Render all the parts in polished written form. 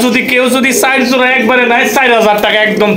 যদি কেউ যদি 4 জোড়া একবারে নাই 4000 টাকা একদম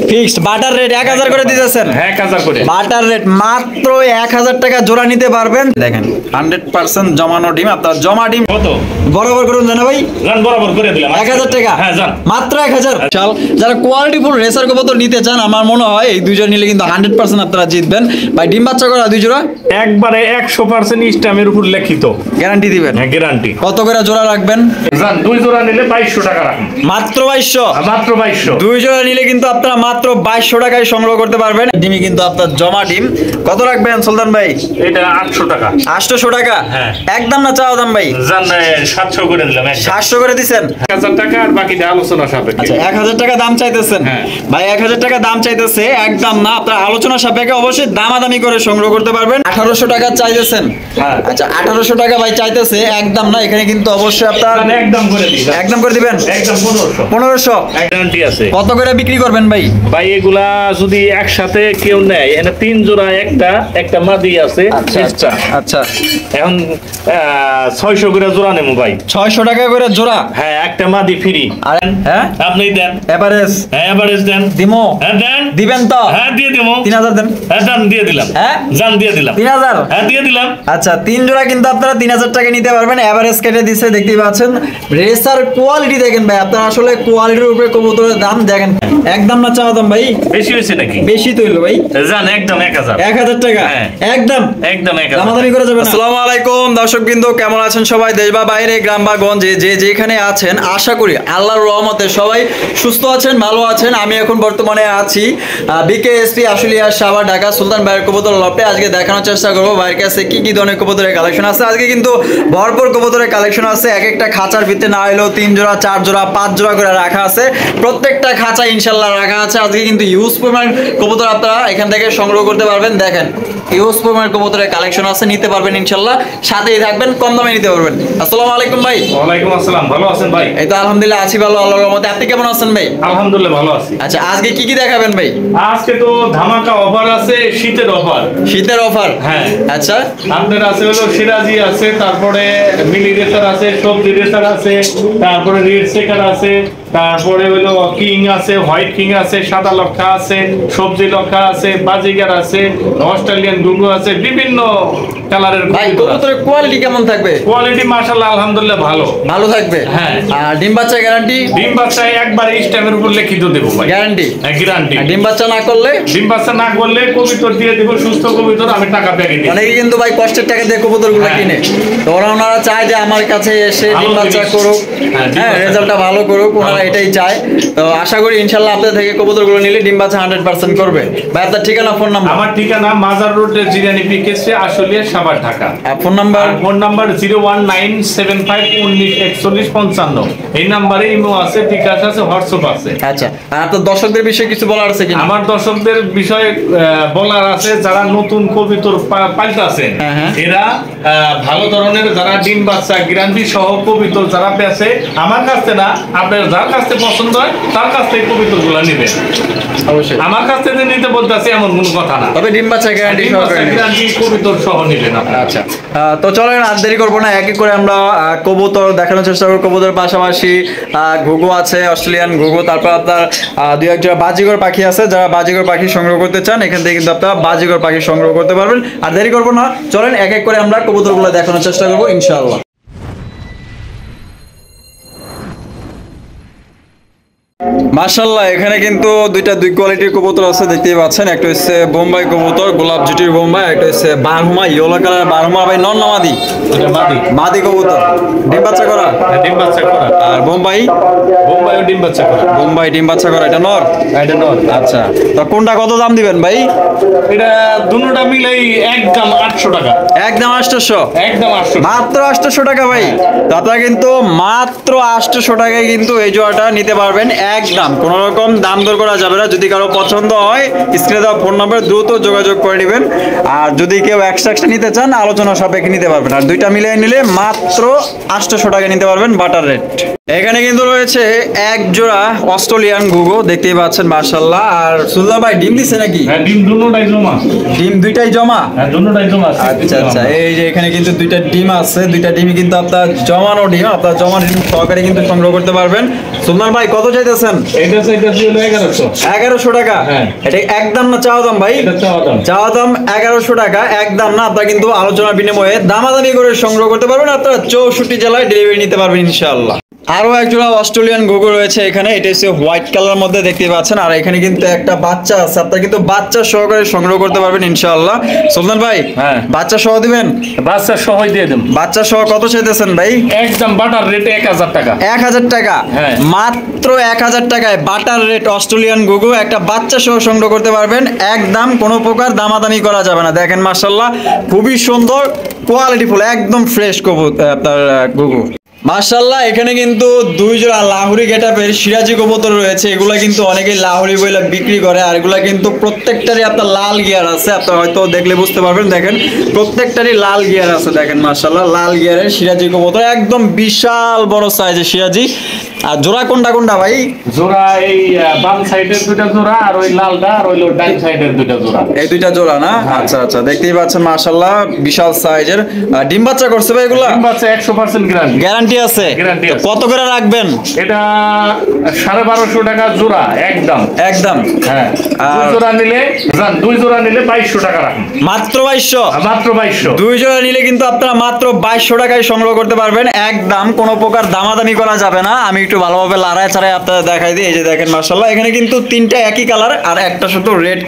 ফিক্সড বাটার রেট 1000 করে দিতেছেন। 1000 করে বাটার রেট মাত্র 1000 টাকা জোড়া নিতে পারবেন। দেখেন 100% জমানো ডিম, আপনার জমা ডিম কত বরাবর করুন জানা ভাই, জান বরাবর করে দিলাম 1000 টাকা। হ্যাঁ জান মাত্র 1000। চল, যারা কোয়ালিটি ফুল রেসার কবুতর নিতে চান আমার মনে হয় এই দুই জোড়া নিলে কিন্তু 100% আপনারা জিতবেন। ভাই ডিম বাচ্চা করা দুই জোড়া একবারে 100% স্ট্যাম্পের উপর লিখিত গ্যারান্টি দিবেন। হ্যাঁ গ্যারান্টি। কত করে জোড়া রাখবেন? জান দুই জোড়া নিলে 2200 টাকা রাখুন। মাত্র 2200। মাত্র 2200। দুই জোড়া নিলে কিন্তু আপনারা মাত্র 2200 টাকায় সংগ্রহ করতে পারবেন। ডিমই কিন্তু আপনার জমা ডিম। কত রাখবেন সুলতান ভাই? এটা 800 টাকা। 800 টাকা? হ্যাঁ। একদম না চাওয়া দাম ভাই? জান 700 করে দিলাম। 700 করে দিবেন? 1000 টাকা আর বাকিটা আলোচনা সাপেক্ষে। আচ্ছা 1000 টাকা দাম চাইতেছেন? হ্যাঁ। ভাই 1000 টাকা দাম চাইতেছে, একদম না, আপনার আলোচনা সাপেক্ষে অবশ্যই দামাদামি করে সংগ্রহ করতে পারবেন। 1800 টাকা চাইতেছেন? হ্যাঁ। আচ্ছা 1800 টাকা ভাই চাইতেছে, একদম না, এখানে কিন্তু অবশ্যই আপনার একদম করে দিই। একদম করে দিবেন? একদম 1500। 1500 গ্যারান্টি আছে। কত করে বিক্রি করবেন ভাই? ভাই এগুলা যদি একসাথে কেউ নেয়, এখানে 3 জোড়া একটা মাদি আছে এক্সট্রা। আচ্ছা এখন 600 করে জোড়া নেবো ভাই। 600 টাকা করে জোড়া? হ্যাঁ একটা মাদি ফ্রি। আর হ্যাঁ আপনি দেন এভারেজ? হ্যাঁ এভারেজ দেন। দিমো? হ্যাঁ দেন। দিবেন তো? হ্যাঁ দিয়ে দেবো। 3000 দেন। হ্যাঁ জান দিয়ে দিলাম। হ্যাঁ জান দিয়ে দিলাম। 3000? হ্যাঁ দিয়ে দিলাম। আচ্ছা 3 জোড়া কিন্তু আপনারা 3000 টাকা নিতে পারবেন। এভারেজ কেটে দিচ্ছে, দেখতেই পাচ্ছেন। রেসার কোয়ালিটি দেখেন ভাই, আপনারা আসলে কোয়ালিটির উপরে কবুতরের দাম দেখেন। একদম না চাওয়া দাম ভাই? বেশি হয়েছে নাকি? বেশি তো হইলো ভাই। জান একদম 1000। 1000 টাকা? হ্যাঁ। একদম 1000। দামাদামি করে যাবেন। আসসালামু আলাইকুম দর্শক বিন্দু, কেমন আছেন সবাই? দেশ বা বাইরে, গ্রাম বা গঞ্জে, যে যেখানে আছেন, আশা করি আল্লাহর রহমতে সবাই সুস্থ আছেন, ভালো আছেন। আমি এখন বর্তমানে আছি বিকেএসপি আশুলিয়া সাভার ঢাকা সুলতান ভাইয়ের কবুতর লপে। আজকে দেখানোর চেষ্টা করবো ভাইয়ের কাছে কি কি ধরনের কবুতরের কালেকশন আছে। আজকে কিন্তু ভরপুর কবুতরের কালেকশন আছে। এক একটা খাঁচার ভিতরে না হলেও 3 জোড়া 4 জোড়া 5 জোড়া করে রাখা আছে। প্রত্যেকটা খাঁচা ইনশাল্লাহ রাখা আছে। আজকে কিন্তু ইউজ পরিমাণ কবুতর আপনারা এখান থেকে সংগ্রহ করতে পারবেন। দেখেন ইউজ পরিমাণ কবুতরের কালেকশন আছে, নিতে পারবেন ইনশাল্লাহ। সাথেই থাকবেন, কম দামে নিতে পারবেন। আসসালামু আলাইকুম ভাই। ওয়ালাইকুম আসসালাম। ভালো আছেন ভাই? এই তো আলহামদুলিল্লাহ আছি ভালো, আল্লাহর রহমতে। আপনি কেমন আছেন ভাই? আলহামদুলিল্লাহ ভালো আছি। আচ্ছা আজকে কি কি দেখাবেন ভাই? আজকে তো ধামাকা অফার আছে, শীতের অফার। শীতের অফার? হ্যাঁ। আচ্ছা আপনার আছে হলো সিরাজি আছে, তারপরে মিলি রেসার আছে, সবজি রেসার আছে, তারপরে রেড সেকার আছে, তারপরে হলো কিং আছে, হোয়াইট কিং আছে, সাদা লক্ষা আছে, সবজি লক্ষা আছে, বাজিগার আছে, অস্ট্রেলিয়ান গুগু আছে, বিভিন্ন কালারের ভাই কবুতরের কোয়ালিটি কেমন থাকবে? কোয়ালিটি মাশাআল্লাহ আলহামদুলিল্লাহ ভালো। ভালো থাকবে? হ্যাঁ। আর ডিম বাচ্চা গ্যারান্টি? ডিম বাচ্চা একবার স্ট্যাম্পের উপর লিখিত দেবো ভাই। গ্যারান্টি? হ্যাঁ গ্যারান্টি। ডিম বাচ্চা না করলে? ডিম বাচ্চা না করলে কবিতর দিয়ে দেবো, সুস্থ কবিতর, আমি টাকা পেয়ে দিই। অনেকে কিন্তু ভাই কষ্টের টাকা দিয়ে কবুতরগুলো কিনে, তো ওনারা চায় যে আমার কাছে এসে ডিম বাচ্চা করুক, হ্যাঁ রেজাল্টটা ভালো করুক, ওনারা এটাই চায়। তো আশা করি ইনশাল্লাহ আপনাদের থেকে কবুতরগুলো নিলে ডিম বাচ্চা 100% করবে। ভাই আপনার ঠিকানা, ফোন নাম্বার? আমার ঠিকানা মাজার রোড, জিরানি পিকেসে, Ashulia Savar Dhaka. Phone number? Phone number 01975194155। এই নাম্বারে ইমো আছে, বিকাশ আছে, হোয়াটসঅ্যাপ আছে। আচ্ছা আর আপনার দর্শকদের বিষয়ে কিছু বলার আছে কি? আমার দর্শকদের বিষয়ে বলার আছে, যারা নতুন কবিতর পাল্টাছেন, এরা ভালো ধরনের যারা ডিম বাচ্চা গ্যারান্টি সহ কবিতর যারা পেয়েছে, আমার কাছে না, আপনার যার কাছে পছন্দ হয় তার কাছ থেকে কবিতর গুলা নিবেন। অবশ্যই আমার কাছ থেকে নিতে বলতেছি এমন কোনো কথা না, তবে ডিম বাচ্চা গ্যারান্টি কবিতর সহ নিবেন। আচ্ছা তো চলেন আর দেরি করবো না, এক এক করে আমরা কবুতর দেখানোর চেষ্টা করবো। কবুতরের পাশাপাশি ঘুঘু আছে, অস্ট্রেলিয়ান ঘুঘু, তারপর আপনার 2-1 বাজিগর পাখি আছে। যারা বাজিগর পাখি সংগ্রহ করতে চান এখান থেকে কিন্তু আপনারা বাজিগর পাখি সংগ্রহ করতে পারবেন। আর দেরি করবো না, চলেন এক এক করে আমরা কবুতরগুলো দেখানোর চেষ্টা করবো ইনশাআল্লাহ। মাশাআল্লাহ এখানে কিন্তু দুই কোয়ালিটির কবুতর আছে, দেখতেই পাচ্ছেন। একটা হচ্ছে বোম্বাই কবুতর, গোলাপ জুটির বোম্বাই, একটা হচ্ছে বারহুমা, ইয়েলো কালার বারহুমা। ভাই নর না মাদি? মাদি কবুতর, ডিম বাচ্চা করা? ডিম বাচ্চা করা। আর বোম্বাই? বোম্বাইও ডিম বাচ্চা করা। বোম্বাই ডিম বাচ্চা করা, এটা নর? এটা নর। আচ্ছা তো কোনটা কত দাম দিবেন ভাই? এটা দুটোটা মিলাই একদম 800 টাকা। একদম 800? একদম 800, মাত্র 800 টাকা ভাই। তো আপনারা কিন্তু মাত্র 800 টাকায় কিন্তু এই জোড়াটা নিতে পারবেন। একদম কোনো রকম দাম দর করা যাবে না। যদি কারো পছন্দ হয় স্ক্রিনে দেওয়া ফোন নাম্বার দ্রুত যোগাযোগ করে নেবেন। আর যদি কেউ এক্সট্রা নিতে চান আলোচনা সাপেক্ষে নিতে পারবেন। আর দুইটা মিলিয়ে নিলে মাত্র 800 টাকা নিতে পারবেন, বাটার রেট। এখানে কিন্তু রয়েছে এক জোড়া অস্ট্রেলিয়ান ঘুঘু, দেখতেই পাচ্ছেন মাশাআল্লাহ। আর সুলতান ভাই ডিম দিছে নাকি? হ্যাঁ, ডিম দুটোটাই জমা। ডিম দুইটাই জমা? হ্যাঁ, দুটোটাই জমা। আচ্ছা আচ্ছা, এই যে এখানে কিন্তু দুইটা ডিম আছে, দুইটা ডিমই কিন্তু আপনার জমানো ডিম, আপনার জমানো ডিম সহকারে কিন্তু সংগ্রহ করতে পারবেন। সুলতান ভাই কত চাইতেছেন? এটা চাইতেছি হলো 1100। 1100 টাকা? হ্যাঁ। এটা একদম না চাওয়া দাম ভাই? এটা চাওয়া দাম। চাওয়া দাম 1100 টাকা, একদম না। আপনারা কিন্তু আলোচনার বিনিময়ে দামাদামি করে সংগ্রহ করতে পারবেন। আপনারা 64 জেলায় ডেলিভারি নিতে পারবেন ইনশাআল্লাহ। আরো একজোড়া অস্ট্রেলিয়ান ঘুঘু রয়েছে এখানে, এটা হচ্ছে হোয়াইট কালার মধ্যে দেখতে পাচ্ছেন। আর এখানে কিন্তু একটা বাচ্চা আছে, আপনারা কিন্তু বাচ্চা সহকারে সংগ্রহ করতে পারবেন ইনশাআল্লাহ। সুলতান ভাই, হ্যাঁ, বাচ্চা সহ দিবেন? বাচ্চা সহ দিয়ে দেব। বাচ্চা সহ কত চাইতেছেন ভাই? একদম বাটার রেট 1000 টাকা। 1000 টাকা? হ্যাঁ, মাত্র 1000 টাকায় বাটার রেট অস্ট্রেলিয়ান ঘুঘু একটা বাচ্চা সহ সংগ্রহ করতে পারবেন। একদম কোনো প্রকার দামাদামি করা যাবে না। দেখেন মাশাআল্লাহ, খুবই সুন্দর কোয়ালিটিফুল, একদম ফ্রেশ কবুতর আপনার ঘুঘু মাশাআল্লাহ। এখানে কিন্তু দুই জোড়া লাহুরি গেটআপের সিরাজি কবুতর রয়েছে। এগুলা কিন্তু অনেকেই লাহুরি বইলা বিক্রি করে, আর এগুলা কিন্তু প্রত্যেকটারই আপনার লাল গিয়ার আছে। আপনারা হয়তো দেখলে বুঝতে পারবেন, দেখেন প্রত্যেকটারই লাল গিয়ার আছে। দেখেন মাশাআল্লাহ, লাল গিয়ারের সিরাজি কবুতর, একদম বিশাল বড় সাইজের সিরাজি। আর জোড়া কোনটা কোনটা ভাই? জোড়া এই বাম সাইডের দুইটা জোড়া, আর ওই লালটা আর ওই ডান সাইডের দুইটা জোড়া। এই দুইটা জোড়া না? আচ্ছা আচ্ছা, দেখতেই পাচ্ছেন মাশাআল্লাহ, বিশাল সাইজের। ডিম বাচ্চা করছে ভাই এগুলা? ডিম বাচ্চা 100% গ্যারান্টি আছে? গ্যারান্টি আছে। কত করে রাখবেন এটা? 1250 টাকা জোড়া একদম। একদম? হ্যাঁ, দুই জোড়া নিলে 2200 টাকা রাখুন। মাত্র 2200? মাত্র 2200। দুই জোড়া নিলে কিন্তু আপনারা মাত্র 2200 টাকায় সংগ্রহ করতে পারবেন। একদম কোনো প্রকার দামাদামি করা যাবে না। আমি একটু ভালোভাবে লড়াই ছাড়াই আপনাদের দেখাই দিই। এই যে দেখেন মাশাআল্লাহ, এখানে কিন্তু তিনটা একই কালার, আর একটা শুধু রেড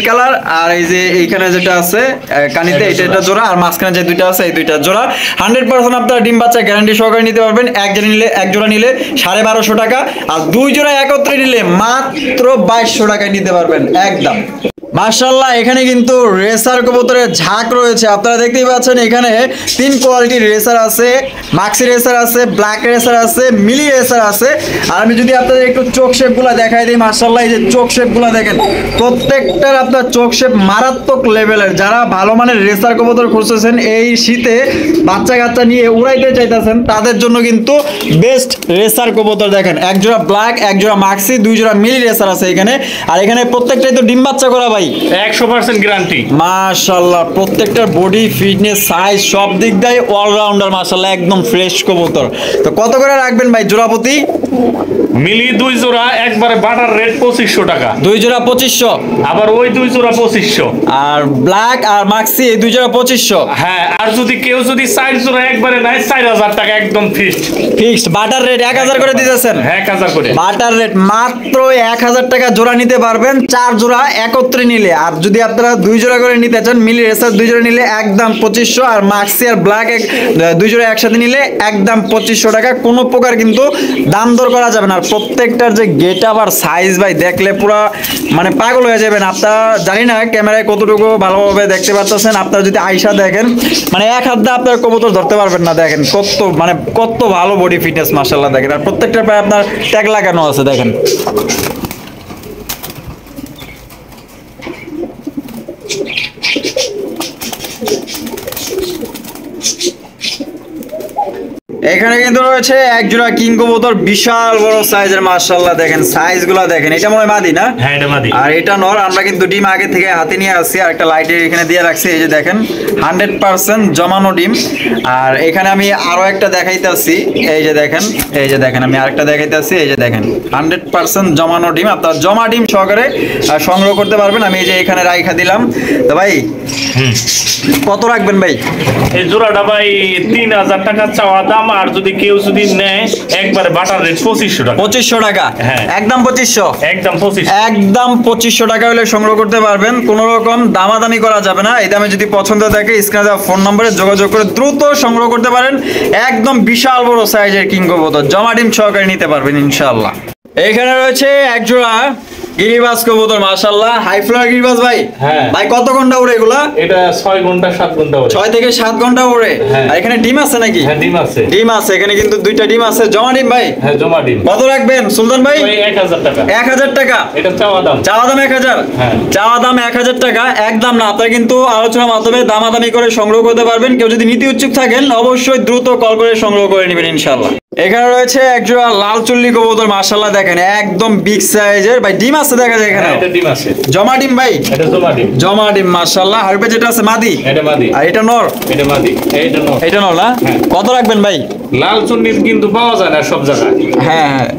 কালার। আর এই যে এইখানে যেটা আছে কানিতে, এটা জোড়া, আর মাঝখানে যে দুইটা আছে এই দুইটা জোড়া। 100% আপনারা ডিম বাচ্চা গ্যারান্টি সহকারে নিতে পারবেন। এক জোড়া নিলে 1250 টাকা, আর দুই জোড়া একত্রে নিলে মাত্র 2200 টাকায় নিতে পারবেন একদম। মাশাআল্লাহ, এখানে কিন্তু রেসার কবুতরের ঝাঁক রয়েছে। আপনারা দেখতেই পাচ্ছেন এখানে 3 কোয়ালিটির রেসার আছে, মাক্সি রেসার আছে, ব্ল্যাক রেসার আছে, মিলি রেসার আছে। আর আমি যদি আপনাদের একটু চোখ শেপগুলো দেখাই দিই, মাশাআল্লাহ এই যে চোখ শেপগুলো দেখেন, প্রত্যেকটার আপনার চোখ শেপ মারাত্মক লেভেলের। যারা ভালো মানের রেসার কবুতর খুঁজতেছেন, এই শীতে বাচ্চা কাচ্চা নিয়ে উড়াইতে চাইতেছেন, তাদের জন্য কিন্তু বেস্ট রেসার কবুতর। দেখেন এক জোড়া ব্ল্যাক, এক জোড়া মাক্সি, দুই জোড়া মিলি রেসার আছে এখানে। আর এখানে প্রত্যেকটাই তো ডিম বাচ্চা করা ভাই, 100% গ্যারান্টি। মাশাআল্লাহ, প্রত্যেকটার বডি ফিটনেস সাইজ সব দিক দিয়ে অলরাউন্ডার মাশাআল্লাহ, একদম ফ্রেশ কবুতর। তো কত করে রাখবেন ভাই জোড়া প্রতি? মিলি দুই জোড়া একবারে বাটার রেট 2500 টাকা। দুই জোড়া 2500? আবার ওই দুই জোড়া 2500। আর ব্ল্যাক আর মাক্সি এই দুই জোড়া 2500? হ্যাঁ, আর যদি কেউ যদি 4 জোড়া একবারে নেয় 4000 টাকা একদম ফিক্সড বাটার রেট 1000 করে দিতেছেন? 1000 করে বাটার রেট, মাত্র 1000 টাকা জোড়া নিতে পারবেন 4 জোড়া একত্রে নিলে। আর যদি আপনারা দুই জোড়া করে নিতে চান, মিলি রেসার দুই জোড়া নিলে একদম 2500, আর মাক্সি আর ব্ল্যাক দুই জোড়া একসাথে নিলে একদম 2500 টাকা। কোনো প্রকার কিন্তু দাম দর করা যাবে না। আর প্রত্যেকটার যে গেটআপ আর সাইজ ভাই, দেখলে পুরো মানে পাগল হয়ে যাবেন। আপনারা জানি না ক্যামেরায় কতটুকু ভালোভাবে দেখতে পাচ্ছেন, আপনারা যদি আইসা দেখেন মানে এক হাত দিয়ে আপনার কবুতর ধরতে পারবেন না। দেখেন কত ভালো বডি ফিটনেস মাশাআল্লাহ। দেখেন আর প্রত্যেকটার পায়ে আপনার ট্যাগ লাগানো আছে দেখেন। এখানে কিন্তু রয়েছে এক জোড়া কিং কবুতর, বিশাল বড় সাইজের মাশাআল্লাহ। দেখেন সাইজগুলো দেখেন, এটা মনে হয় মাদি না? হ্যাঁ, এটা মাদি। আর এটা নর। আমরা কিন্তু ডিম আগে থেকে হাতে নিয়ে আসছি, আর একটা লাইটের এখানে দিয়ে রাখছি। এই যে দেখেন 100% জমানো ডিম। আর এখানে আমি আরো একটা দেখাইতেছি, এই যে দেখেন আমি আরেকটা দেখাইতেছি। এই যে দেখেন 100% জমানো ডিম। আপনার জমা ডিম সহকারে সংগ্রহ করতে পারবেন। আমি এই যে এখানে রাইখা দিলাম। তো ভাই কত রাখবেন ভাই? এই জোড়াটা ভাই 3000 টাকা চাওয়া দাম, আর যদি কেউ যদি নেয় একবারে বাটার রেট 2500 টাকা। 2500 টাকা? হ্যাঁ, একদম 2500? একদম 2500। একদম 2500 টাকা হলে সংগ্রহ করতে পারবেন। কোনো রকম দামাদামি করা যাবে না। এই দামে যদি পছন্দ থাকে স্ক্রিনে দেওয়া ফোন নম্বরে যোগাযোগ করে দ্রুত সংগ্রহ করতে পারেন। একদম বিশাল বড় সাইজের কিং কবুতর, জমা ডিম সহকারে নিতে পারবেন ইনশাআল্লাহ। এখানে রয়েছে এক জোড়া গিরিবাজ কবুতর মাশাআল্লাহ, হাই ফ্লাওয়ার গিরিবাজ ভাই। হ্যাঁ ভাই, কত ঘন্টা উড়ে এগুলা? এটা 6 ঘন্টা 7 ঘন্টা উড়ে। 6 থেকে 7 ঘন্টা উড়ে। হ্যাঁ। আর এখানে ডিম আছে নাকি? হ্যাঁ, ডিম আছে। ডিম আছে, এখানে কিন্তু দুইটা ডিম আছে। জমা ডিম ভাই? হ্যাঁ, জমা ডিম। কত রাখবেন সুলতান ভাই? ওই 1000 টাকা। 1000 টাকা? এটা চাওয়া দাম। 1000? হ্যাঁ, চাওয়া দাম 1000 টাকা, একদম না। আপনারা কিন্তু আলোচনার মাধ্যমে দামাদামি করে সংগ্রহ করতে পারবেন। কেউ যদি নিতে ইচ্ছুক থাকেন অবশ্যই দ্রুত কল করে সংগ্রহ করে নেবেন ইনশাআল্লাহ। এখানে রয়েছে একজোড়া লাল চুল্লি কবুতর, মাশাআল্লাহ দেখেন একদম বিগ সাইজের ভাই। ডিম আছে দেখা যায় এখানে? এটা ডিম আছে। জমা ডিম ভাই? এটা জমা ডিম। জমা ডিম মাশাআল্লাহ। হারপে যেটা আছে মাদি? এটা মাদি। আর এটা নর? এটা মাদি। এটা নর। এটা নর না? কত রাখবেন ভাই? লাল চুন্নির কিন্তু পাওয়া যায় না সব জায়গায়। হ্যাঁ হ্যাঁ।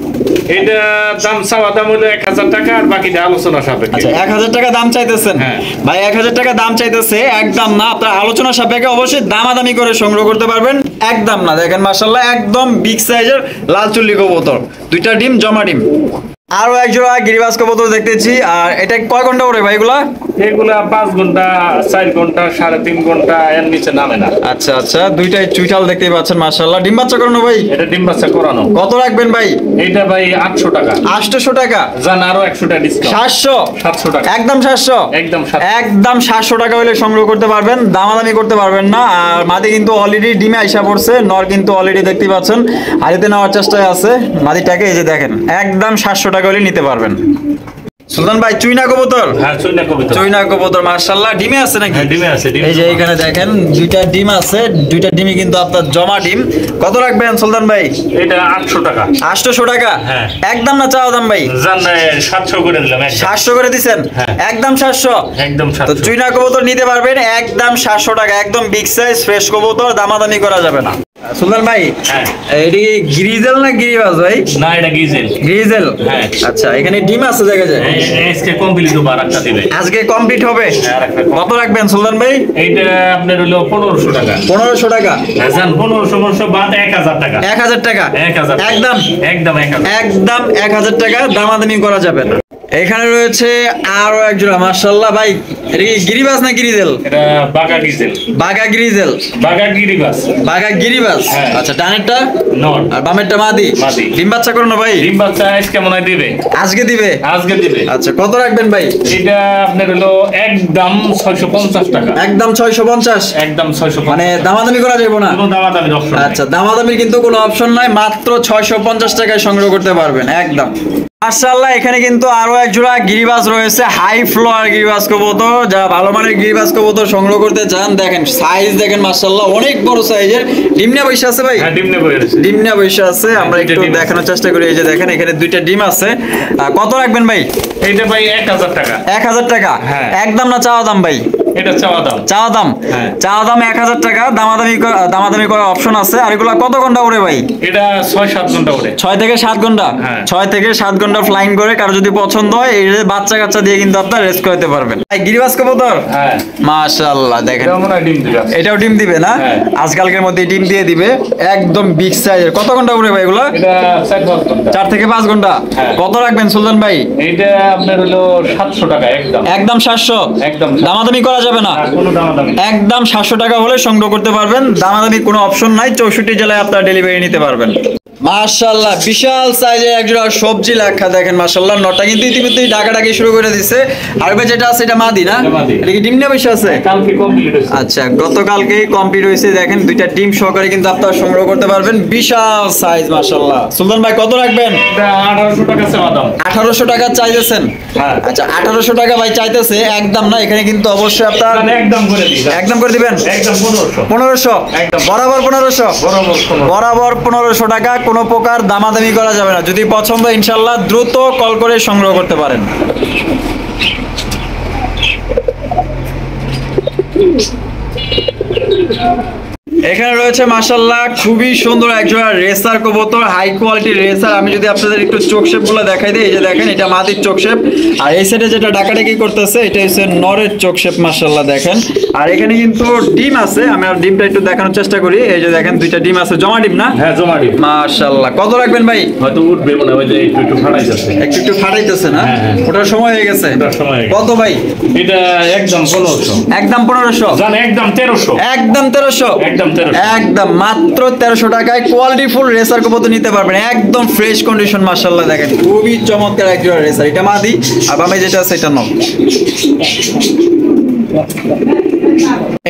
এটা দাম চাওয়া দাম হলো 1000 টাকা, আর বাকিটা আলোচনা সাপেক্ষে। আচ্ছা 1000 টাকা দাম চাইতেছেন? হ্যাঁ। ভাই 1000 টাকা দাম চাইতেছে, একদম না। আপনার আলোচনা সাপেক্ষে অবশ্যই দামাদামি করে সংগ্রহ করতে পারবেন, একদম না। দেখেন মাশাআল্লাহ একদম বিগ সাইজের লাল চুল্লি কবুতর, দুইটা ডিম, জমা ডিম। আরো একজোড়া গিরিবাজ কবুতর দেখতেছি। আর এটা কয় ঘন্টা করে ভাই এগুলা? এগুলা 5 ঘন্টা, 4 ঘন্টা, 3.5 ঘন্টা, এর নিচে নামে না। আচ্ছা আচ্ছা, দুইটাই চুইঠাল দেখতেই পাচ্ছেন মাশাআল্লাহ। ডিম বাচ্চা করানো ভাই? এটা ডিম বাচ্চা করানো। কত রাখবেন ভাই? এটা ভাই 800 টাকা। 800 টাকা? জান আরো 100 টাকা ডিসকাউন্ট। 700? 700 টাকা। একদম 700? একদম 700। একদম 700 টাকা হলে সংগ্রহ করতে পারবেন, দামাদামি করতে পারবেন না। আর মাদি কিন্তু অলরেডি ডিমে আইসা পড়ছে, নর কিন্তু অলরেডি দেখতে পাচ্ছেন হারিতে নেওয়ার চেষ্টায় আছে মাদিটাকে। এই যে দেখেন একদম 700 টাকা হলে নিতে পারবেন। সুলতান ভাই চুইনা কবুতর? হ্যাঁ চুইনা কবুতর। চুইনা কবুতর মাশাআল্লাহ। ডিমে আছে নাকি? হ্যাঁ ডিমে আছে। ডিম এই যে এখানে দেখেন দুইটা ডিম আছে, দুইটা ডিমই কিন্তু আপনার জমা ডিম। কত রাখবেন সুলতান ভাই? এটা 800 টাকা। 800 টাকা? হ্যাঁ। একদম না চাওয়া দাম ভাই? জান 700 করে দিলাম। 700 করে দিছেন? হ্যাঁ। একদম 700? একদম তো 700। চুইনা কবুতর নিতে পারবেন একদম 700 টাকা, একদম বিগ সাইজ ফ্রেশ কবুতর, দামাদামি করা যাবে না। সুলতান ভাই হ্যাঁ। এটি কি গিরিজেল না গিরিবাজ ভাই? না এটা গিজেল। গিরিজেল? হ্যাঁ। আচ্ছা এখানে ডিম আছে দেখা যায়? আজকে কমপ্লিট হবে, আরেকটা দিবে। আজকে কমপ্লিট হবে? হ্যাঁ, আরেকটা। কত রাখবেন সুলতান ভাই? এইটা আপনার হলো 1500 টাকা। 1500 টাকা? হ্যাঁ জান 1500 বাদ 1000 টাকা। 1000 টাকা? 1000 একদম? একদম 1000। একদম 1000 টাকা, দামাদামি করা যাবে না। এখানে রয়েছে আরো একজোড়া মাশাআল্লাহ ভাই। এটা কি গিরিবাজ না গিরিজেল? এটা বাগা গিজেল। বাগা গিরিজেল? বাগা গিরিবাস। বাগা গিরিবাজ? হ্যাঁ। আচ্ছা ডানেরটা? নট। আর বামেরটা মাদি? মাদি। ডিম বাচ্চা করো না ভাই? ডিম বাচ্চা আজকে মনে হয় দিবে। আজকে দিবে? আজকে দিবে। আচ্ছা কত রাখবেন ভাই? এটা আপনার হলো একদম 650 টাকা। একদম 650? একদম 650। মানে দামাদামি করা যাবে না? কোনো দামাদামির অপশন নেই। আচ্ছা দামাদামির কিন্তু কোনো অপশন নাই, মাত্র 650 টাকায় সংগ্রহ করতে পারবেন একদম। মাশাআল্লাহ এখানে কিন্তু আরো এক জোড়া গিরিবাজ রয়েছে, হাই ফ্লোয়ার গিরিবাজ কবুতর। যারা ভালো মানের গিরিবাজ কবুতর সংগ্রহ করতে চান দেখেন সাইজ দেখেন মাশাআল্লাহ অনেক বড় সাইজের। ডিম নিয়ে বসে আছে ভাই? হ্যাঁ ডিম নিয়ে বসে আছে। ডিম নিয়ে বসে আছে, আমরা দুইটা একটু ডিম আছে। দেখানোর চেষ্টা করি। এই যে দেখেন এখানে দুইটা ডিম আছে। কত রাখবেন ভাই? এইটা ভাই 1000 টাকা। 1000 টাকা? হ্যাঁ। একদম না চাওয়া দাম ভাই? এটা চাওয়া দাম। চাওয়া দাম? হ্যাঁ। চাওয়া দাম 1000 টাকা, দামাদামি করার অপশন আছে। আর এগুলা কত ঘন্টা ওড়ে ভাই? এটা 6-7 ঘন্টা ওড়ে। 6 থেকে 7 ঘন্টা? হ্যাঁ। 6 থেকে 7 ঘন্টা ফ্লাইং করে কারো যদি পছন্দ হয় এই যে বাচ্চা কাচ্চা দিয়ে কিন্তু আপনার রেস্ট করতে পারবেন। ভাই গিরিবাজ কবুতর? হ্যাঁ। মাশাআল্লাহ দেখেন এটা মনে হয় ডিম দিবে। এটাও ডিম দিবে না? হ্যাঁ। আজকালকের মধ্যে ডিম দিয়ে দিবে, একদম বিগ সাইজের। কত ঘন্টা উড়ে ভাই এগুলা? এটা 4-5 ঘন্টা। 4 থেকে 5 ঘন্টা? হ্যাঁ। কত রাখবেন সুলতান ভাই? এইটা আপনার হলো 700 টাকা একদম। একদম 700? একদম। দামাদামি করা যাবে না? আর কোনো দামাদামি নেই। একদম 700 টাকা হলে সংগ্রহ করতে পারবেন, দামাদামি কোনো অপশন নাই। 64 জেলায় আপনারা ডেলিভারি নিতে পারবেন। মাশাআল্লাহ বিশাল সাইজের একজোড়া সবজি লাখা দেখেন মাশাআল্লাহ। নটা কিন্তু ইতিমধ্যেই ডাকাডাকি শুরু করে দিছে। আর ভাই যেটা আছে এটা মাদি না? এটা মাদি। এটা কি ডিম নিয়ে বসে আছে? কালকে কমপ্লিট হয়েছে। আচ্ছা গতকালকেই কমপ্লিট হয়েছে। দেখেন দুইটা ডিম সহকারে কিন্তু আপনারা সংগ্রহ করতে পারবেন, বিশাল সাইজ মাশাআল্লাহ। সুলতান ভাই কত রাখবেন? এটা 1800 টাকা চাওয়া দাম। 1800 টাকা চাইতেছেন? হ্যাঁ। আচ্ছা 1800 টাকা ভাই চাইতেছে, একদম না। এখানে কিন্তু অবশ্যই আপনার মানে একদম করে দিই। একদম করে দিবেন? একদম 1500। 1500? একদম। বরাবর 1500? বরাবর 1500। বরাবর 1500 টাকা, কোনো প্রকার দামাদামি করা যাবে না। যদি পছন্দ ইনশাল্লাহ দ্রুত কল করে সংগ্রহ করতে পারেন। এখানে রয়েছে মাশাআল্লাহ খুবই সুন্দর একজোড়া রেসার কবুতর, হাই কোয়ালিটির রেসার। আমি যদি আপনাদের একটু চোখ শেপ গুলো দেখাই দিই, এই যে দেখেন এটা মাদির চোখ শেপ। আর এই সাইডে যেটা ডাকাডাকি করতেছে এটা হচ্ছে নরের চোখ শেপ মাশাআল্লাহ দেখেন। আর এখানে কিন্তু ডিম আছে, আমি আর ডিমটা একটু দেখানোর চেষ্টা করি। এই যে দেখেন দুইটা ডিম আছে, জমা ডিম না? হ্যাঁ জমা ডিম। মাশাআল্লাহ কত রাখবেন ভাই? হয়তো উঠবে মনে হয়, যে একটু ফাটাই যাচ্ছে। একটু ফাটাইতেছে না? হ্যাঁ, হ্যাঁ। ওটার সময় হয়ে গেছে? ওটার সময় হয়ে গেছে। কত ভাই? এটা একদম 1500। একদম 1500? জান একদম 1300। একদম 1300? একদম 1300। একদম মাত্র 1300 টাকায় কোয়ালিটি ফুল রেসার কবুতর নিতে পারবেন, একদম ফ্রেশ কন্ডিশন মাশাআল্লাহ দেখেন। খুবই চমৎকার একজোড়া রেসার। এটা মাদি আর বামে যেটা আছে এটা নর।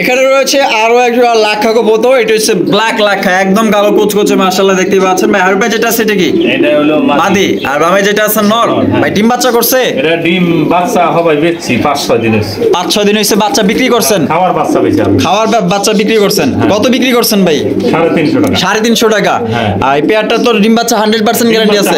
এখানে রয়েছে রয়েছে আরো একটা লাক্ষা কবুতর, এটা হচ্ছে ব্ল্যাক লাক্ষা, একদম কালো কুচকুচে মাশাআল্লাহ দেখতে পাচ্ছেন ভাই। আর ভাই যেটা আছে এটা কি? এটা হলো মাদি। আর ভাই যেটা আছে নর। ভাই ডিম বাচ্চা করছে? এটা ডিম বাচ্চা হবে বেচছি 5-6 দিন হইছে। 5-6 দিন হইছে বাচ্চা বিক্রি করছেন? খাওয়ার বাচ্চা বেচি আমি। খাওয়ার বাচ্চা বিক্রি করছেন? কত বিক্রি করছেন ভাই? 350 টাকা। 350 টাকা। আর এই পেয়ারটা তো ডিম বাচ্চা 100% গ্যারান্টি আছে।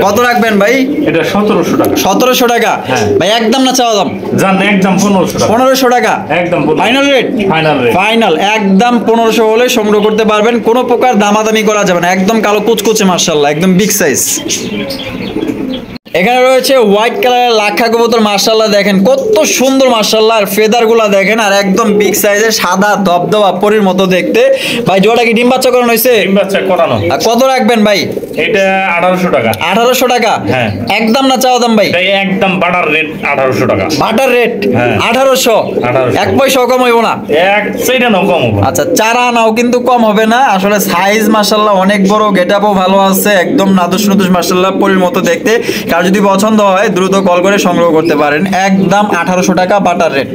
কত রাখবেন ভাই? এটা 1700 টাকা। 1700 টাকা। ভাই একদম না চাওয়া দাম? জান একদম 1500 টাকা। 1500 টাকা একদম final rate? Final rate. Final একদম 1500 হলে সংগ্রহ করতে পারবেন, কোনো প্রকার দামাদামি করা যাবে না, একদম কালো কুচকুচে মাশাআল্লাহ, একদম বিগ সাইজ। এখানে রয়েছে হোয়াইট কালারের লাক্ষা কবুতর, মাশাআল্লাহ দেখেন কত সুন্দর মাশাআল্লাহ, আর ফেদার গুলা দেখেন, আর একদম বিগ সাইজের সাদা দবদবা পরীর মতো দেখতে। ভাই জোড়া কি ডিম বাচ্চা করানো হয়েছে? ডিম বাচ্চা করানো। আর কত রাখবেন ভাই? এটা 1800 টাকা। 1800 টাকা। হ্যাঁ। একদম না চাওয়া দাম ভাই? এটা একদম বাটার রেট 1800 টাকা। Butter rate? হ্যাঁ। 1800। এক পয়সাও কম হইব না? এক সেইটা নাও কম হবে। আচ্ছা চারা নাও কিন্তু কম হবে না, আসলে সাইজ মাশাআল্লাহ অনেক বড়, গেটআপও ভালো আছে, একদম নাদুস নাদুস মাশাআল্লাহ পরীর মতো দেখতে। কার যদি পছন্দ হয় দ্রুত কল করে সংগ্রহ করতে পারেন, একদম 1800 টাকা বাটার রেট।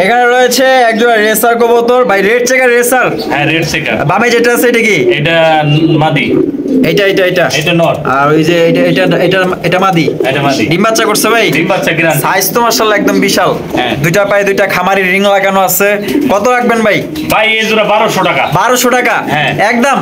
এখানে রয়েছে একজোড়া রেসার কবুতর, ভাই রেড চেকার রেসার। হ্যাঁ রেড চেকার। বামে যেটা আছে এটা কি? এটা মাদি। এটা নর। আর ওই যে এটা মাদি। এটা মাদি। ডিম বাচ্চা করছে ভাই? ডিম বাচ্চা গ্যারান্টি। সাইজ তো মাশাআল্লাহ একদম বিশাল। হ্যাঁ। দুইটা পায়ে দুইটা খামারি রিং লাগানো আছে। কত রাখবেন ভাই? ভাই এই জোড়া 1200 টাকা। 1200 টাকা? হ্যাঁ। একদম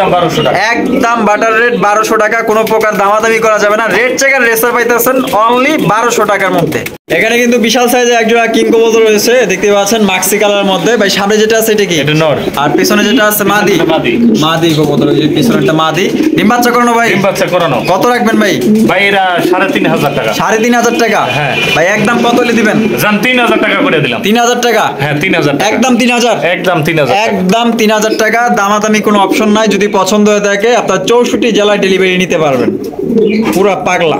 1200 টাকা। একদম বাটার রেট 1200 টাকা, কোনো প্রকার দামাদামি করা যাবে না। রেড চেকার রেসার পাইতেছেন অনলি 1200 টাকার মধ্যে। এখানে কিন্তু বিশাল সাইজের একজোড়া কিং কবুতর রয়েছে, দেখতে পাচ্ছেন মাক্সি কালারের মধ্যে। ভাই সামনে যেটা আছে এটা কি? এটা নর। আর পিছনে যেটা আছে মাদি। মাদি কবুতর, এই যে পিছনেরটা মাদি। ডিম বাচ্চা করানো ভাই? ডিম বাচ্চা করানো। কত রাখবেন ভাই? ভাই এরা 3500 টাকা। 3500 টাকা? হ্যাঁ। ভাই একদম কত হলে দিবেন? জান 3000 টাকা করে দিলাম। 3000 টাকা? হ্যাঁ 3000 টাকা। একদম 3000? একদম 3000 টাকা। একদম 3000 টাকা, দামাদামি কোনো অপশন নাই। যদি পছন্দ হয়ে থাকে আপনার 64 জেলায় ডেলিভারি নিতে পারবেন, পুরা পাগলা।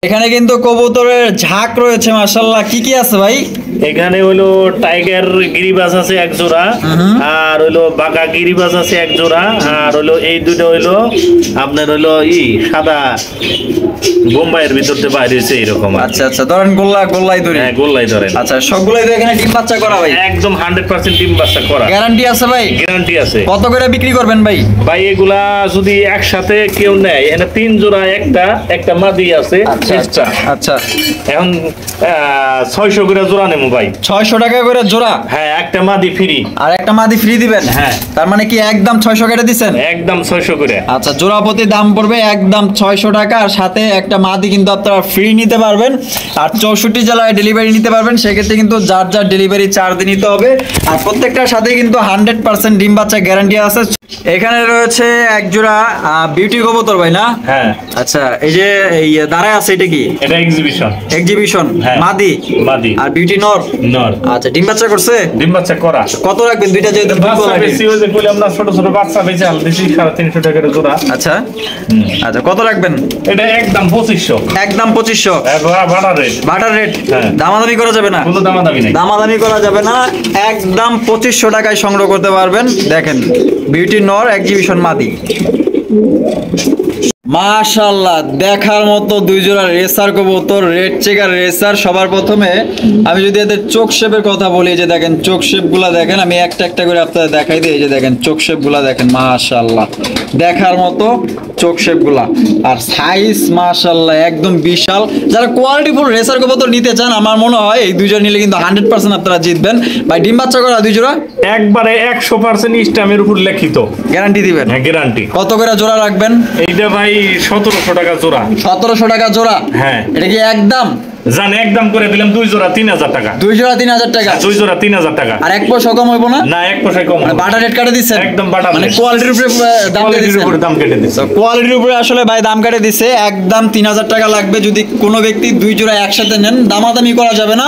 এখানে কিন্তু কবুতরের ঝাঁক রয়েছে মাশাআল্লাহ, কি কি আছে ভাই? এখানে হলো টাইগার গিরিবাজ আছে এক জোড়া, আর হলো বাঁকা গিরিবাজ আছে এক জোড়া, আর হলো এই দুটো হলো আপনার হলো সাদা বোম্বাইয়ের ভিতর দিয়ে বাইরে হয়েছে এরকম। আচ্ছা আচ্ছা, ধরেন গোল্লাই ধরে। হ্যাঁ গোল্লাই ধরেন। আচ্ছা সবগুলাই তো এখানে ডিম বাচ্চা করা ভাই? একদম 100% ডিম বাচ্চা করা। গ্যারান্টি আছে ভাই? গ্যারান্টি আছে। কত করে বিক্রি করবেন ভাই? ভাই এগুলা যদি একসাথে কেউ নেয়, এখানে 3 জোড়া, একটা মাদি আছে এক্সট্রা। আচ্ছা এখন 600 করে জোড়া নেবো ভাই। 600 টাকা করে জোড়া? হ্যাঁ একটা মাদি ফ্রি। আর একটা মাদি ফ্রি দিবেন? হ্যাঁ। তার মানে কি একদম 600 কেটে দিচ্ছেন? একদম 600 করে। আচ্ছা জোড়া প্রতি দাম পড়বে একদম 600 টাকা, আর সাথে একটা মাদি কিন্তু আপনারা ফ্রি নিতে পারবেন, আর 64 জেলায় ডেলিভারি নিতে পারবেন। সেক্ষেত্রে কিন্তু যার যার ডেলিভারি চার্জ নিতে হবে, আর প্রত্যেকটার সাথে কিন্তু 100% ডিম বাচ্চা গ্যারান্টি আছে। এখানে রয়েছে এক জোড়া বিউটি কবুতর ভাই না? হ্যাঁ। আচ্ছা এই যে এই দাঁড়ায় আছে এটা কি? এটা এক্সিবিশন। হ্যাঁ। মাদি। আর বিউটি নর। আচ্ছা ডিম বাচ্চা করছে? ডিম বাচ্চা করা। কত রাখবেন দুইটা? যে বাচ্চা বেশি হয়ে যে কইলাম না, ছোট ছোট বাচ্চা বেচে আল দিছি 350 টাকা করে জোড়া। আচ্ছা আচ্ছা কত রাখবেন? এটা একদম 2500। একদম 2500? Butter rate. Butter rate? হ্যাঁ। দামাদামি করা যাবে না? কোনো দামাদামি নাই। দামাদামি করা যাবে না, একদম 2500 টাকায় সংগ্রহ করতে পারবেন। দেখেন বিউটি নর, এক্সিবিশন মাদি। মাশাআল্লাহ দেখার মতো দুই জোড়া রেসার কবুতর, রেড চেকার রেসার। সবার প্রথমে আমি যদি এদের চোখ শেপের কথা বলি, যে দেখেন চোখ শেপ গুলা দেখেন, আমি একটা একটা করে আপনাদের দেখাই দিই। এই যে দেখেন চোখ শেপ গুলা দেখেন, মাশাআল্লাহ দেখার মতো চোখ শেপ গুলা, আর সাইজ মাশাআল্লাহ একদম বিশাল। যারা কোয়ালিটিফুল রেসার কবুতর নিতে চান, আমার মনে হয় এই দুই জোড়া নিলে কিন্তু 100% আপনারা জিতবেন। ভাই ডিম বাচ্চা করা দুই জোড়া? একবারে 100% স্ট্যাম্পের উপর লিখিত গ্যারান্টি দিবেন? হ্যাঁ গ্যারান্টি। কত করে জোড়া রাখবেন? এইটা ভাই 1700 টাকা জোড়া। 1700 টাকা জোড়া? হ্যাঁ। এটা কি একদম? জান একদম করে দিলাম 2 জোড়া 3000 টাকা। 2 জোড়া 3000 টাকা? 2 জোড়া 3000 টাকা। আর এক পয়সা কম হইব না? না এক পয়সা কম। বাটার রেট কাটে দিচ্ছেন? একদম বাটার। মানে কোয়ালিটির উপরে দাম কেটে দিচ্ছেন? দাম কেটে দিচ্ছে। কোয়ালিটির উপরে আসলে ভাই দাম কেটে দিচ্ছে, একদম 3000 টাকা লাগবে। যদি কোনো ব্যক্তি 2 জোড়া একসাথে নেন, দামাদামি করা যাবে না।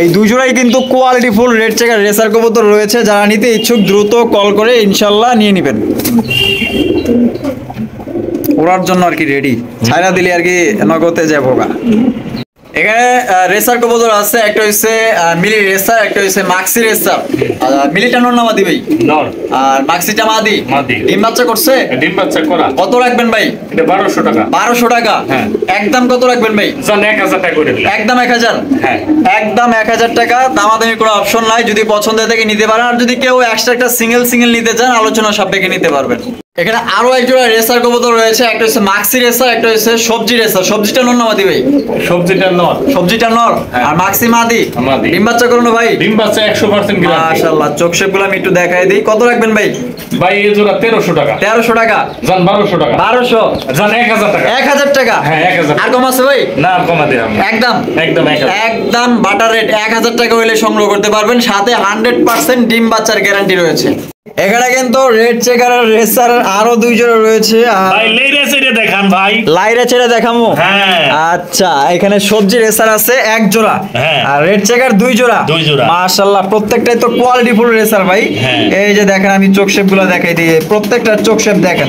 এই 2 জোড়াই কিন্তু কোয়ালিটিফুল রেড চেকার রেসার কবুতর রয়েছে, যারা নিতে ইচ্ছুক দ্রুত কল করে ইনশাআল্লাহ নিয়ে নেবেন। ওরার জন্য আর কি রেডি, ছাইরা দিলে আর কি নগদে যাবো গা। এখানে রেসার কবুতর আছে, একটা হচ্ছে মিলি রেসার, একটা হচ্ছে মাক্সি রেসার। মিলিটা নর না মাদি ভাই? নর। আর মাক্সিটা মাদি? মাদি। ডিম বাচ্চা করছে? ডিম বাচ্চা করা। কত রাখবেন ভাই? এটা 1200 টাকা। 1200 টাকা? হ্যাঁ। একদম কত রাখবেন ভাই? জান 1000 টাকা করে দিলাম। একদম 1000? হ্যাঁ, একদম 1000 টাকা। দামাদামি কোনো অপশন নাই, যদি পছন্দ হয় থেকে নিতে পারেন, আর যদি কেউ এক্সট্রা একটা সিঙ্গেল নিতে চান আলোচনা সাপেক্ষে নিতে পারবেন। এখানে আরো একজোড়া রেসার কবুতর রয়েছে, একটা হচ্ছে মাক্সি রেসার, একটা হচ্ছে সবজি রেসার। সবজিটা নর না মাদি ভাই? সবজিটা নর। সবজিটা নর। হ্যাঁ। আর মাক্সি মাদি? মাদি। ডিম বাচ্চা করুন ভাই? ডিম বাচ্চা 100% গ্যারান্টি। মাশাআল্লাহ, চোখ শেপগুলো আমি একটু দেখাই দিই। কত রাখবেন ভাই? ভাই এই জোড়া 1300 টাকা। 1300 টাকা? জান 1200 টাকা। 1200? জান 1000 টাকা। 1000 টাকা? হ্যাঁ, 1000। আর কম আছে ভাই? না, কমা দিলাম। একদম একদম 1000। একদম বাটার রেট 1000 টাকা হইলে সংগ্রহ করতে পারবেন, সাথে 100% ডিম বাচ্চার গ্যারান্টি রয়েছে। এখানে কিন্তু রেড চেকার রেসার আরো দুই জোড়া রয়েছে। ভাই লেইরে সেটা দেখান ভাই। লাইরে ছেড়ে দেখামু? হ্যাঁ। আচ্ছা, এখানে সবজি রেসার আছে এক জোড়া, হ্যাঁ। আর রেড চেকার দুই জোড়া। দুই জোড়া। মাশাআল্লাহ, প্রত্যেকটাই তো কোয়ালিটি ফুল রেসার ভাই। হ্যাঁ। এই যে দেখেন, আমি চোখ শেপ গুলো দেখাই দিই, প্রত্যেকটা চোখ শেপ দেখেন।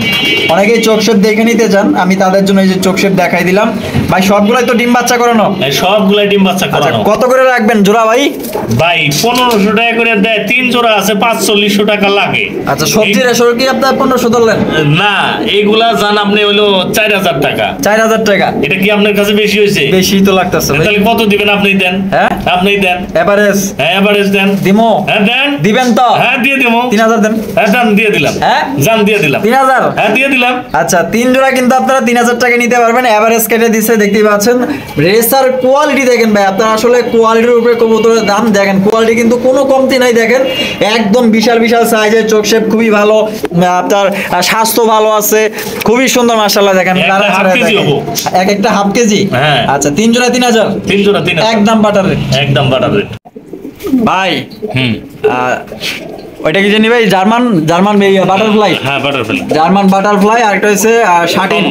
অনেকেই চোখ শেপ দেখে নিতে চান, আমি তাদের জন্য এই যে চোখ শেপ দেখাই দিলাম ভাই। সবগুলাই তো ডিম বাচ্চা করানো? এই সবগুলাই ডিম বাচ্চা আচ্ছা, করানো। কত করে রাখবেন জোড়া ভাই? ভাই 1500 টাকা করে দেয়, 3 জোড়া আছে 4500 টাকা লাগে। আচ্ছা, সবজি রেসার কি আপনার 1500 ধরলেন? না, এইগুলা জান আপনি হলো 4000 টাকা। 4000 টাকা? এটা কি আপনার কাছে বেশি হয়েছে? বেশি তো লাগতেছে ভাই। তাহলে কত দিবেন আপনি দেন? হ্যাঁ, আপনি দেন। এভারেজ হ্যাঁ, এভারেজ দেন। দিমো? হ্যাঁ দেন। দিবেন তো? হ্যাঁ দিয়ে দেবো। 3000 দেন। হ্যাঁ জান দিয়ে দিলাম। হ্যাঁ, জান দিয়ে দিলাম। 3000? হ্যাঁ দিয়ে দিলাম। আচ্ছা, 3 জোড়া কিন্তু আপনারা 3000 টাকা নিতে পারবেন। এভারেজ কেটে দিচ্ছে, দেখতেই পাচ্ছেন। রেসার কোয়ালিটি দেখেন ভাই, আপনারা আসলে কোয়ালিটির উপরে কবুতরের দাম দেখেন। কোয়ালিটি কিন্তু কোনো কমতি নাই, দেখেন একদম বিশাল বিশাল সাইজের, চোখ শেপ খুবই ভালো, আপনার স্বাস্থ্য ভালো আছে, খুবই সুন্দর মাশাআল্লাহ। দেখেন একটা হাফ কেজি হবো। এক একটা হাফ কেজি? হ্যাঁ। আচ্ছা, 3 জোড়া 3000? 3 জোড়া 3000। একদম বাটার রেট একদম বাটার রেট ভাই। হুম। ওইটা কি জানি ভাই? German butterfly? হ্যাঁ, বাটারফ্লাই। জার্মান বাটারফ্লাই, আর একটা হচ্ছে শাটিন,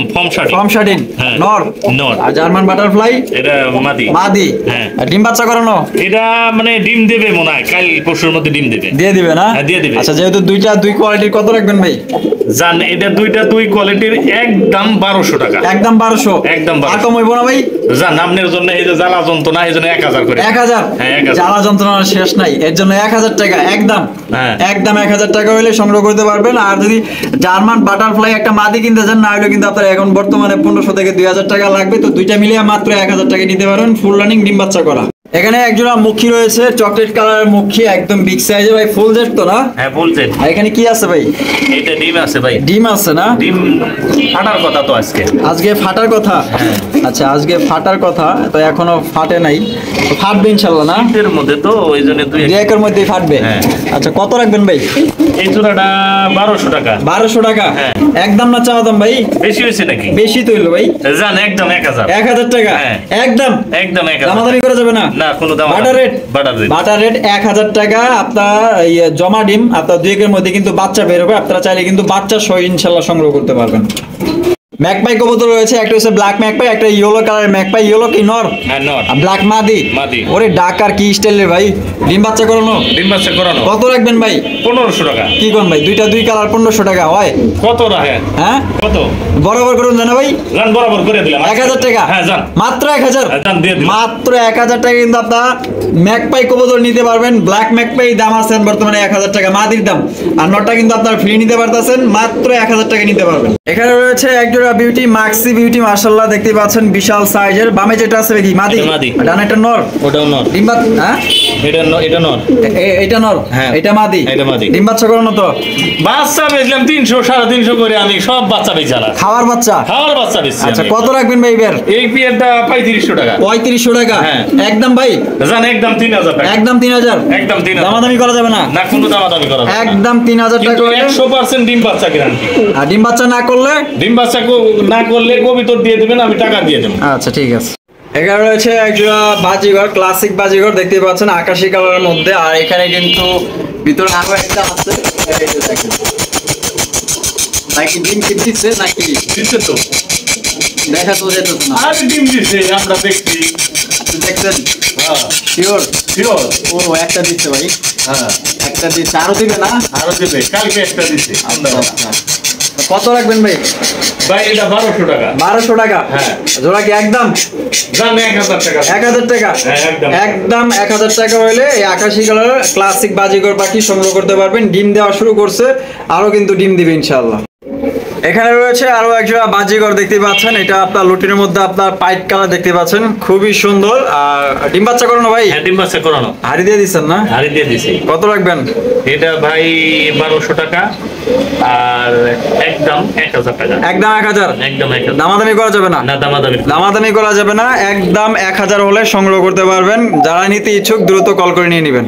ফর্ম শাটিন। হ্যাঁ। নর? নর। আর জার্মান বাটারফ্লাই এটা মাদি। মাদি? হ্যাঁ। আর ডিম বাচ্চা করানো? এটা মানে ডিম দেবে মনে হয়, কাল পরশুর মধ্যে ডিম দেবে। দিয়ে দিবে না? হ্যাঁ, দিয়ে দিবে। আচ্ছা, যেহেতু দুই কোয়ালিটির, কত রাখবেন ভাই? জান এটা দুই কোয়ালিটির একদম 1200 টাকা। একদম 1200? একদম 1200। আর কম হইব না ভাই? জান আপনার জন্য এই যে জ্বালা যন্ত্রণা, এই জন্য 1000 করে। 1000? হ্যাঁ, 1000। জ্বালা যন্ত্রণার শেষ নাই, এর জন্য 1000 টাকা একদম। হ্যাঁ। একদম 1000 টাকা হইলে সংগ্রহ করতে পারবেন। আর যদি জার্মান বাটারফ্লাই একটা মাদি কিনতে চান, না হলে কিন্তু আপনার এখন বর্তমানে 1500 থেকে 2000 টাকা লাগবে। তো দুইটা মিলিয়ে মাত্র 1000 টাকা নিতে পারেন, ফুল রানিং ডিম বাচ্চা করা। এখানে একজোড়া মুখী রয়েছে, চকলেট কালারের মুখী, একদম বিগ সাইজে ভাই, ফুল জেট তো না? হ্যাঁ, বলছেন। আর এখানে কি আছে ভাই? এটা ডিম আছে ভাই। ডিম আছে না? ডিম ফাটার কথা তো আজকে। আজকে ফাটার কথা? আচ্ছা, আজকে ফাটার কথা, তো এখনো ফাটে নাই, তো ফাটবে ইনশাল্লাহ না? এর মধ্যে তো ওই জন্য দুই একের মধ্যেই ফাটবে। হ্যাঁ। আচ্ছা, কত রাখবেন ভাই? এই জোড়াটা 1200 টাকা। 1200 টাকা? হ্যাঁ। একদম না চাওয়া দাম ভাই? বেশি হয়েছে নাকি? বেশি তো হইলো ভাই। জান একদম 1000। 1000 টাকা? হ্যাঁ। একদম? একদম 1000। দামাদামি করা যাবে না? না, কোনো দাম। Butter rate? Butter rate. Butter rate 1000 টাকা। আপনার জমা ডিম, আপনার দুই একের মধ্যে কিন্তু বাচ্চা বের হবে। আপনারা চাইলে কিন্তু বাচ্চা সহ ইনশাল্লাহ সংগ্রহ করতে পারবেন। ম্যাকপাই কবুতর রয়েছে, একটা হচ্ছে ব্ল্যাক ম্যাকপাই, একটা ইয়েলো কালারের ম্যাকপাই। ইয়েলো কি নর? হ্যাঁ, নর। আর ব্ল্যাক মাদি? মাদি। ওরে ডাকার কি স্টাইলের ভাই, ডিম বাচ্চা করানো? ডিম বাচ্চা করানো। কত রাখবেন ভাই? 1500 টাকা। কি কোন ভাই, দুই কালার 1500 টাকা হয়? কত রাখেন? হ্যাঁ, কত? বরাবর করুন জানা ভাই? জান বরাবর করে দিলাম। 1000 টাকা? হ্যাঁ, জান। মাত্র 1000? জান দিয়ে দিলাম। মাত্র 1000 টাকা কিন্তু আপনারা ম্যাকপাই কবুতর নিতে পারবেন। ব্ল্যাক ম্যাকপাই দাম আছেন বর্তমানে 1000 টাকা মাদির দাম, আর নটটা কিন্তু আপনারা ফ্রি নিতে পারতেছেন, মাত্র 1000 টাকা নিতে পারবেন। এখানে রয়েছে একজোড়া বিউটি, মাক্সি বিউটি, মাশাআল্লাহ দেখতে পাচ্ছেন বিশাল সাইজের। বামে যেটা আছে কি মাদি? এটা মাদি। ডান একটা নর? ওটাও নর। ডিম হ্যাঁ, এটা নর। এটা নর? হ্যাঁ। এটা মাদি? এটা মাদি। ডিম বাচ্চা করানো তো? বাচ্চা বেচলাম 300 350 করে, আমি সব বাচ্চা বেচালা। খাওয়ার বাচ্চা? খাওয়ার বাচ্চা বেচছি। আচ্ছা, কত রাখবেন ভাই এবার? এই পিয়ারটা 3500 টাকা। 3500 টাকা? হ্যাঁ। একদম ভাই? জান একদম 3000 টাকা। একদম 3000? একদম 3000। দামাদামি করা যাবে না? না, কোনো দামাদামি করা যাবে না। একদম 3000 টাকা কিন্তু হলে। 100% ডিম বাচ্চা গ্যারান্টি। আর ডিম বাচ্চা না করলে? ডিম বাচ্চা না করলে কবিতর দিয়ে দেবেন, আমি টাকা দিয়ে দেবো। আচ্ছা, ঠিক আছে। এখানে রয়েছে একজোড়া বাজিঘর, ক্লাসিক বাজিঘর দেখতে পাচ্ছেন আকাশি কালারের মধ্যে। আর এখানে কিন্তু ভিতরে আরো একটা আছে, এই যে দেখেন। নাকি ডিম কি দিচ্ছে নাকি? দিচ্ছে তো। দেখা তো যেত না। আর ডিম দিচ্ছে, আমরা দেখছি। দেখছেন? হ্যাঁ, শিওর? শিওর। ও, একটা দিচ্ছে ভাই। হ্যাঁ, একটা দিচ্ছে, আরো দিবে না? আরো দেবে, কালকে একটা দিচ্ছে। আচ্ছা, আচ্ছা। কত রাখবেন ভাই? ভাই এটা 1200 টাকা। 1200 টাকা? হ্যাঁ। জোড়া কি একদম? দাম 1000 টাকা। 1000 টাকা? হ্যাঁ, একদম। একদম 1000 টাকা হলে এই আকাশি কালারের ক্লাসিক বাজিকর পাখি সংগ্রহ করতে পারবেন। ডিম দেওয়া শুরু করছে, আরো কিন্তু ডিম দিবে ইনশাআল্লাহ। এখানে রয়েছে আরো একজোড়া বাজিকর দেখতে পাচ্ছেন, এটা আপনার লুটিনের মধ্যে আপনার পাইট কালার দেখতে পাচ্ছেন, খুবই সুন্দর। আর ডিম বাচ্চা করানো ভাই? হ্যাঁ, ডিম বাচ্চা করানো। হাড়ি দিয়ে দিচ্ছেন না? হাড়ি দিয়ে দিছি। কত রাখবেন? এটা ভাই 1200 টাকা আর একদম 1000 টাকা। একদম 1000? একদম 1000। দামাদামি করা যাবে না? না, দামাদামি করা যাবে না, একদম 1000 হলে সংগ্রহ করতে পারবেন। যারা নিতে ইচ্ছুক দ্রুত কল করে নিয়ে নেবেন।